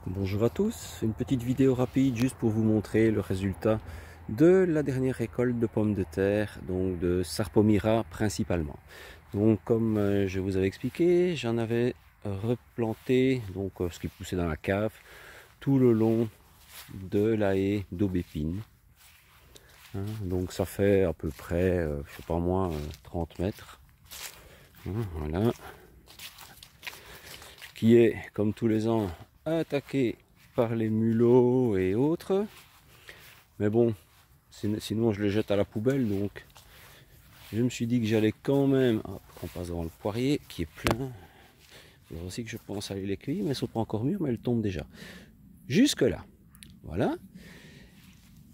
Bonjour à tous, une petite vidéo rapide juste pour vous montrer le résultat de la dernière récolte de pommes de terre, donc de Sarpomira principalement. Donc comme je vous avais expliqué, j'en avais replanté donc ce qui poussait dans la cave tout le long de la haie d'aubépine. Donc ça fait à peu près, je sais pas moi, 30 mètres. Voilà. Qui est, comme tous les ans, attaqué par les mulots et autres. Mais bon, sinon je les jette à la poubelle, donc je me suis dit que j'allais quand même, on passe devant le poirier qui est plein. Il faudra aussi que je pense aller les cueillir, mais elles sont pas encore mûres, mais elles tombent déjà. Jusque là, voilà.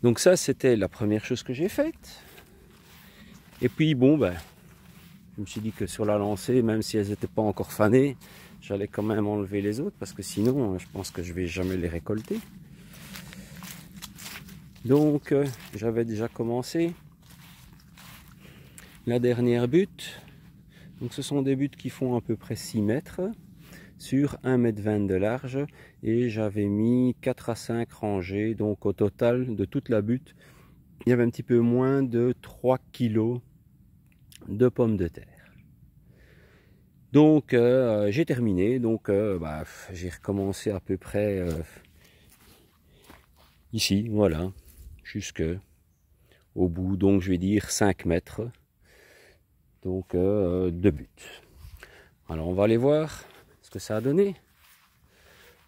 Donc ça, c'était la première chose que j'ai faite. Et puis bon, ben, je me suis dit que sur la lancée, même si elles n'étaient pas encore fanées, j'allais quand même enlever les autres, parce que sinon, je pense que je vais jamais les récolter. Donc, j'avais déjà commencé la dernière butte. Donc, ce sont des buttes qui font à peu près 6 mètres sur 1,20 m de large. Et j'avais mis 4 à 5 rangées. Donc, au total, de toute la butte, il y avait un petit peu moins de 3 kg de pommes de terre. Donc, j'ai terminé. Donc, j'ai recommencé à peu près ici, voilà, jusque au bout, donc je vais dire 5 mètres. Donc, de buts. Alors, on va aller voir ce que ça a donné.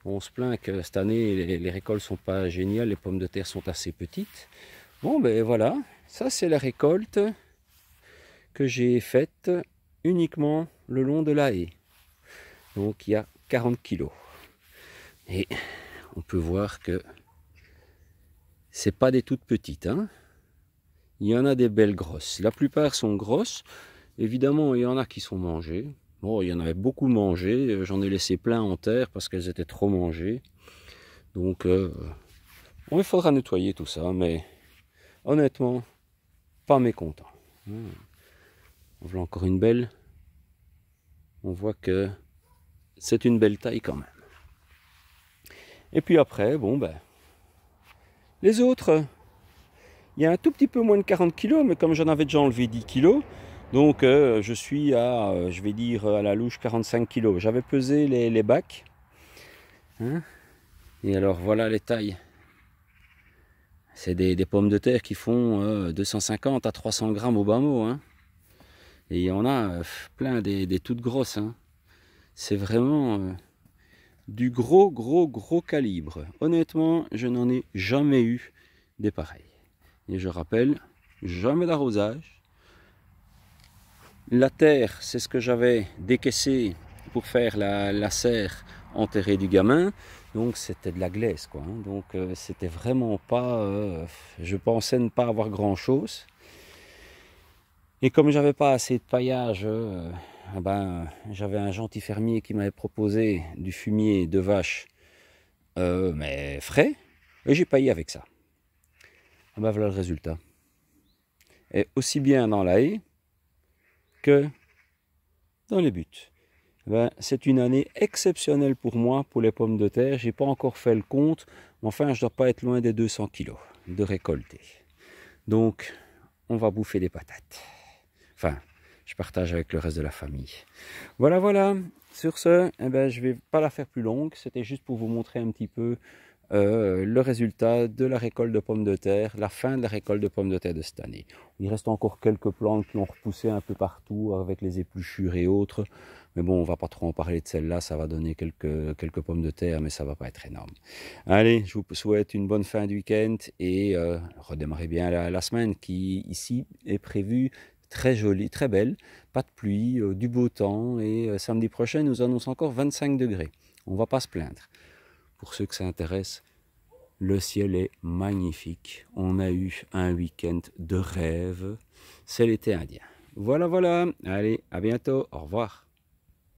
On se plaint que cette année, les récoltes sont pas géniales, les pommes de terre sont assez petites. Bon, ben voilà, ça c'est la récolte que j'ai faite uniquement le long de la haie. Donc, il y a 40 kilos. Et on peut voir que c'est pas des toutes petites, hein. Il y en a des belles grosses. La plupart sont grosses. Évidemment, il y en a qui sont mangées. Bon, il y en avait beaucoup mangées. J'en ai laissé plein en terre parce qu'elles étaient trop mangées. Donc, il faudra nettoyer tout ça. Mais honnêtement, pas mécontent. On voit encore une belle. On voit que c'est une belle taille quand même. Et puis après, bon, ben, les autres, il y a un tout petit peu moins de 40 kg, mais comme j'en avais déjà enlevé 10 kg, donc je suis à, je vais dire à la louche 45 kg. J'avais pesé les bacs. Hein, et alors voilà les tailles. C'est des pommes de terre qui font 250 à 300 grammes au bas mot. Hein. Et il y en a plein des toutes grosses. Hein. C'est vraiment du gros calibre. Honnêtement, je n'en ai jamais eu des pareils. Et je rappelle, jamais d'arrosage. La terre, c'est ce que j'avais décaissé pour faire la serre enterrée du gamin. Donc c'était de la glaise, quoi. Hein. Donc c'était vraiment pas... je pensais ne pas avoir grand-chose. Et comme j'avais pas assez de paillage, j'avais un gentil fermier qui m'avait proposé du fumier de vache, mais frais. Et j'ai paillé avec ça. Voilà le résultat. Et aussi bien dans la haie que dans les buts. C'est une année exceptionnelle pour moi, pour les pommes de terre. J'ai pas encore fait le compte, mais enfin, je dois pas être loin des 200 kilos de récolter. Donc, on va bouffer des patates. Enfin, je partage avec le reste de la famille. Voilà. Sur ce, je vais pas la faire plus longue. C'était juste pour vous montrer un petit peu le résultat de la récolte de pommes de terre, la fin de la récolte de pommes de terre de cette année. Il reste encore quelques plantes qui ont repoussé un peu partout avec les épluchures et autres. Mais bon, on va pas trop en parler de celle-là, ça va donner quelques pommes de terre, mais ça va pas être énorme. Allez, je vous souhaite une bonne fin de week-end et redémarrez bien la semaine qui, ici, est prévue très jolie, très belle. Pas de pluie, du beau temps et samedi prochain, nous annonçons encore 25 degrés. On va pas se plaindre. Pour ceux que ça intéresse, le ciel est magnifique. On a eu un week-end de rêve. C'est l'été indien. Voilà. Allez, à bientôt. Au revoir.